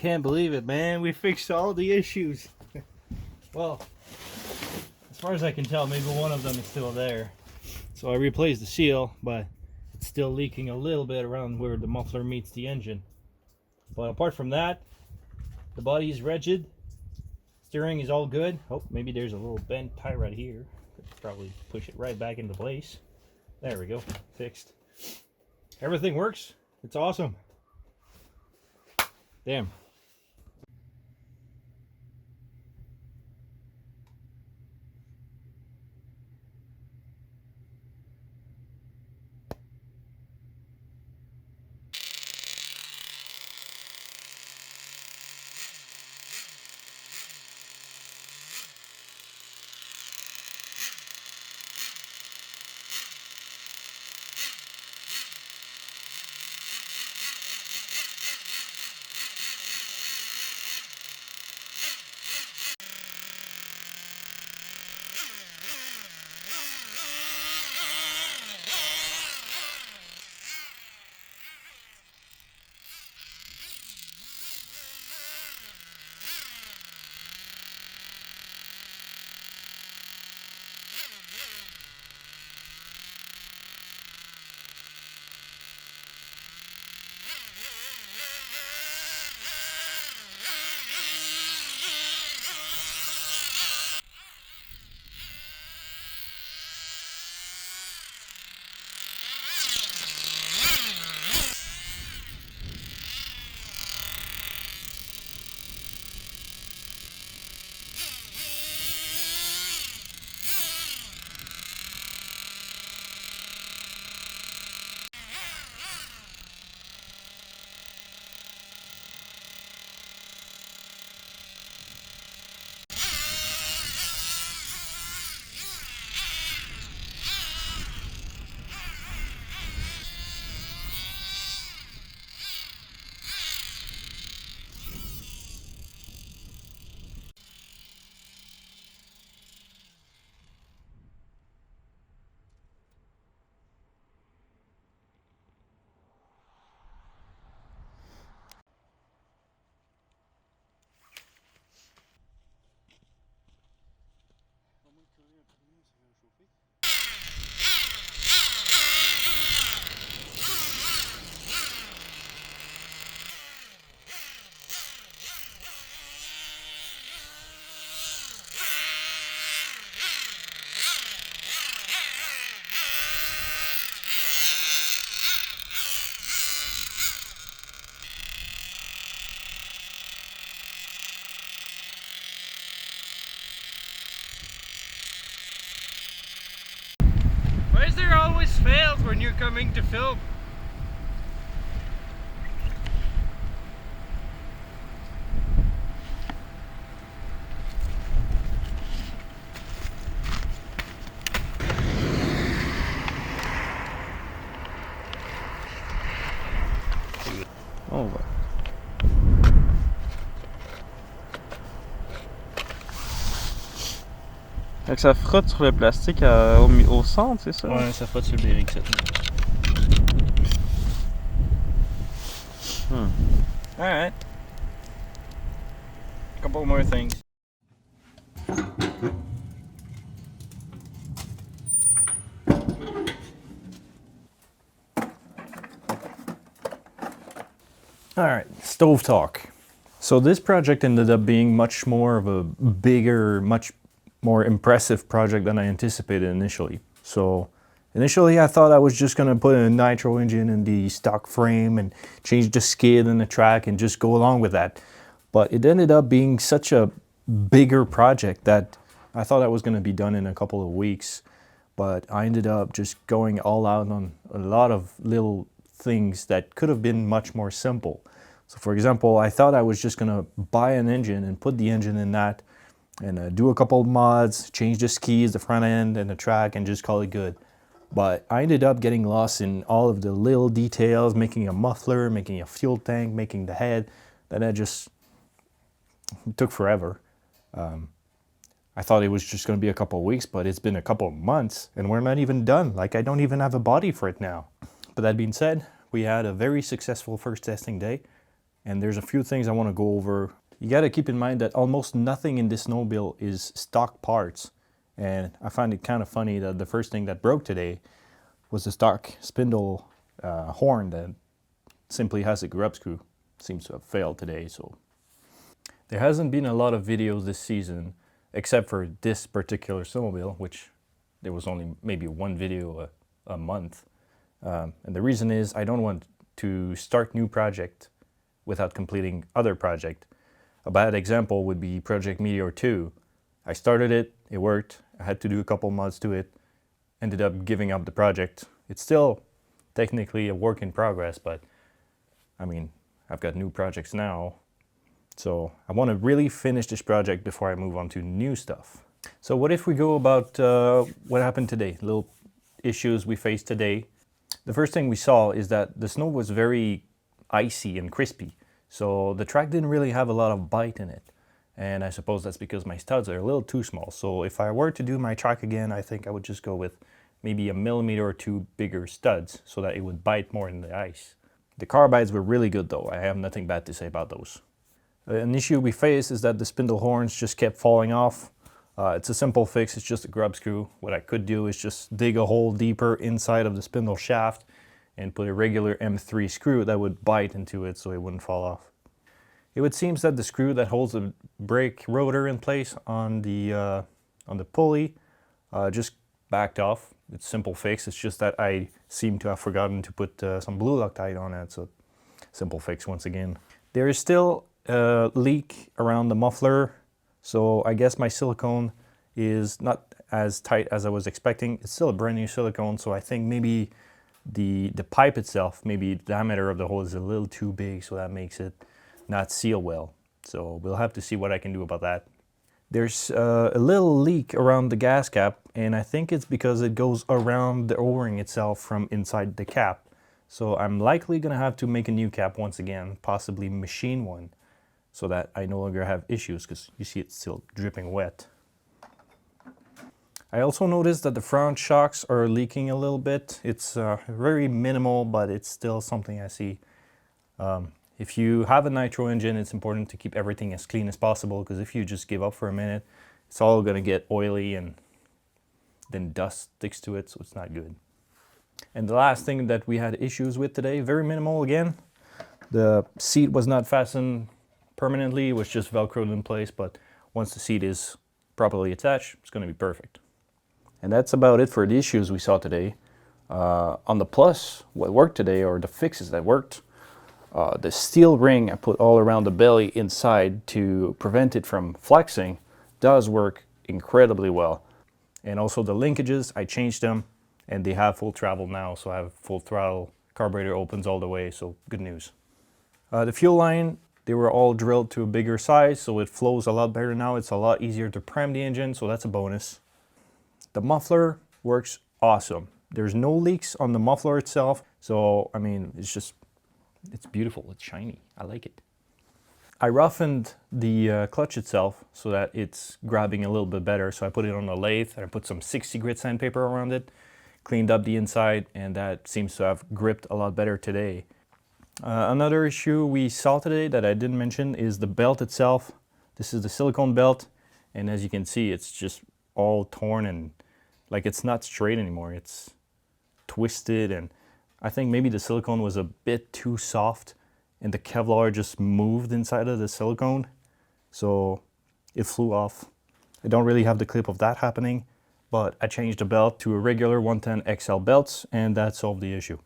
can't believe it, man. We fixed all the issues. Well, as far as I can tell, maybe one of them is still there. So I replaced the seal, but it's still leaking a little bit around where the muffler meets the engine. But apart from that, the body is rigid. Steering is all good. Oh, maybe there's a little bent tie right here. Could probably push it right back into place. There we go, fixed. Everything works. It's awesome. Damn. Why is there always fails when you're coming to film? Oh, ouais. Fait que ça frotte sur le plastique au centre, c'est ça? Ouais, ça frotte sur le BRX. Alright. Couple more things. Alright, stove talk. So this project ended up being much more of a bigger, much more impressive project than I anticipated initially. So initially I thought I was just gonna put a nitro engine in the stock frame and change the skid and the track and just go along with that. But it ended up being such a bigger project that I thought I was gonna be done in a couple of weeks. But I ended up just going all out on a lot of little things that could have been much more simple. So for example, I thought I was just gonna buy an engine and put the engine in that and do a couple of mods, change the skis, the front end and the track and just call it good. But I ended up getting lost in all of the little details, making a muffler, making a fuel tank, making the head, that it took forever. I thought it was just gonna be a couple of weeks, but it's been a couple of months and we're not even done. Like I don't even have a body for it now. But that being said, we had a very successful first testing day. and there's a few things I want to go over. You got to keep in mind that almost nothing in this snowmobile is stock parts, and I find it kind of funny that the first thing that broke today was the stock spindle horn that simply has a grub screw. Seems to have failed today, so there hasn't been a lot of videos this season except for this particular snowmobile, which there was only maybe one video a month. And the reason is I don't want to start new project without completing other project. A bad example would be Project Meteor 2. I started it, it worked, I had to do a couple mods to it, ended up giving up the project. It's still technically a work in progress, but I mean, I've got new projects now. So I want to really finish this project before I move on to new stuff. So what if we go about what happened today, little issues we faced today. The first thing we saw is that the snow was very icy and crispy. So the track didn't really have a lot of bite in it. And I suppose that's because my studs are a little too small. So if I were to do my track again, I think I would just go with maybe a millimeter or two bigger studs so that it would bite more in the ice. The carbides were really good though. I have nothing bad to say about those. An issue we faced is that the spindle horns just kept falling off. It's a simple fix, it's just a grub screw. What I could do is just dig a hole deeper inside of the spindle shaft and put a regular M3 screw that would bite into it so it wouldn't fall off. It would seem that the screw that holds the brake rotor in place on the pulley just backed off. It's a simple fix, it's just that I seem to have forgotten to put some blue Loctite on it, so simple fix once again. There is still a leak around the muffler, so I guess my silicone is not as tight as I was expecting. It's still a brand new silicone, so I think maybe the pipe itself, maybe the diameter of the hole is a little too big, so that makes it not seal well. So we'll have to see what I can do about that. There's a little leak around the gas cap, and I think it's because it goes around the O-ring itself from inside the cap. So I'm likely gonna have to make a new cap once again, possibly machine one, so that I no longer have issues, because you see it's still dripping wet. I also noticed that the front shocks are leaking a little bit. It's very minimal, but it's still something I see. If you have a nitro engine, it's important to keep everything as clean as possible, because if you just give up for a minute, it's all gonna get oily and then dust sticks to it, so it's not good. And the last thing that we had issues with today, very minimal again. The seat was not fastened permanently, it was just Velcroed in place, but once the seat is properly attached, it's gonna be perfect. And that's about it for the issues we saw today. On the plus, what worked today, or the fixes that worked, the steel ring I put all around the belly inside to prevent it from flexing does work incredibly well. And also the linkages, I changed them and they have full travel now, so I have full throttle, carburetor opens all the way, so good news. The fuel line, they were all drilled to a bigger size, so it flows a lot better now. It's a lot easier to prime the engine, so that's a bonus. The muffler works awesome. There's no leaks on the muffler itself, so I mean, it's beautiful, it's shiny, I like it. I roughened the clutch itself so that it's grabbing a little bit better, so I put it on a lathe and I put some 60 grit sandpaper around it, cleaned up the inside, and that seems to have gripped a lot better today. Another issue we saw today that I didn't mention is the belt itself. This is the silicone belt, and as you can see, it's just all torn and like it's not straight anymore, it's twisted, and I think maybe the silicone was a bit too soft and the Kevlar just moved inside of the silicone, so it flew off. I don't really have the clip of that happening, but I changed the belt to a regular 110 XL belts and that solved the issue.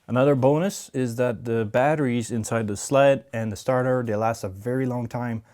Another bonus is that the batteries inside the sled and the starter, they last a very long time.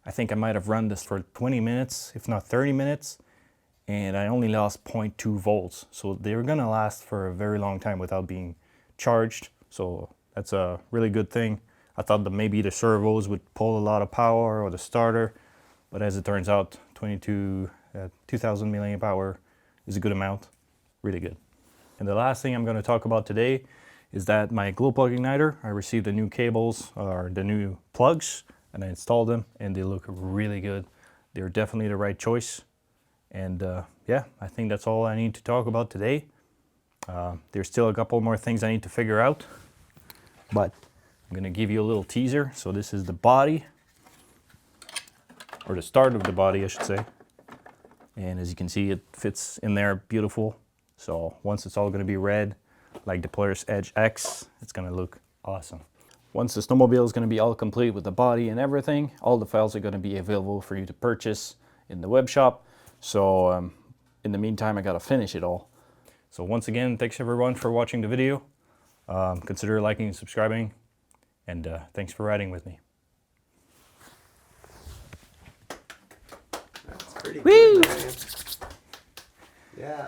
I think I might have run this for 20 minutes, if not 30 minutes. And I only lost 0.2 volts. So they were gonna last for a very long time without being charged. So that's a really good thing. I thought that maybe the servos would pull a lot of power or the starter, but as it turns out, 2000 milliamp hour is a good amount, really good. And the last thing I'm gonna talk about today is that my glow plug igniter, I received the new cables, or the new plugs, and I installed them and they look really good. They're definitely the right choice. And yeah, I think that's all I need to talk about today. There's still a couple more things I need to figure out, but I'm gonna give you a little teaser. So this is the body, or the start of the body, I should say. And as you can see, it fits in there beautiful. So once it's all gonna be red, like the Polaris Edge X, it's gonna look awesome. Once the snowmobile is gonna be all complete with the body and everything, all the files are gonna be available for you to purchase in the web shop. So in the meantime, I gotta finish it all. So once again, thanks everyone for watching the video. Consider liking and subscribing, and thanks for riding with me. That's pretty Woo! good, man. Yeah.